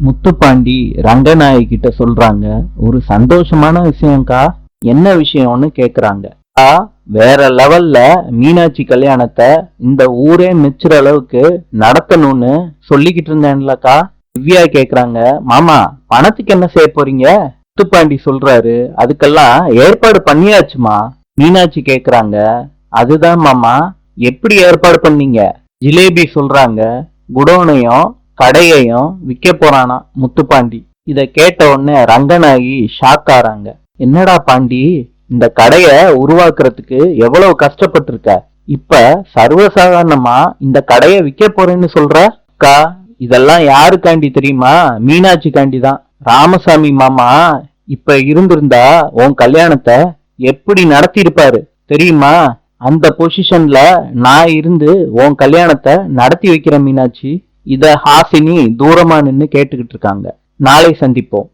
முத்துப்பாண்டி ரங்கநாயகி கிட்ட சொல்றாங்க, ஒரு சந்தோஷமான விஷயம்க்கா. என்ன விஷயம்னு கேக்குறாங்க. வேற லெவல்ல மீனாட்சி கல்யாணத்தை இந்த ஊரே மெச்சுற அளவுக்கு நடத்தணும்னு சொல்லிக்கிட்டு இருந்தேன்லக்கா. திவ்யா கேக்குறாங்க, மாமா பணத்துக்கு என்ன செய்ய போறீங்க? முத்துப்பாண்டி சொல்றாரு, அதுக்கெல்லாம் ஏற்பாடு பண்ணியாச்சுமா. மீனாட்சி கேக்குறாங்க, அதுதான் மாமா, எப்படி ஏற்பாடு பண்ணீங்க? ஜிலேபி சொல்றாங்க, குடோனையும் கடையையும் விற்க போறானா முத்துப்பாண்டி. இத கேட்ட உடனே ரங்கநாயகி ஷாக் ஆறாங்க. என்னடா பாண்டி, இந்த கடைய உருவாக்குறதுக்கு எவ்வளவு கஷ்டப்பட்டிருக்க, இப்ப சர்வசாதாரணமா இந்த கடைய விற்க போறேன்னு சொல்ற? அக்கா, இதெல்லாம் யாருக்காண்டி தெரியுமா? மீனாட்சி காண்டி தான். ராமசாமி மாமா இப்ப இருந்திருந்தா உன் கல்யாணத்தை எப்படி நடத்திருப்பாரு தெரியுமா? அந்த பொசிஷன்ல நான் இருந்து உன் கல்யாணத்தை நடத்தி வைக்கிறேன் மீனாட்சி. இத ஹாசினி தூரமா நின்னு கேட்டுக்கிட்டு இருக்காங்க. நாளை சந்திப்போம்.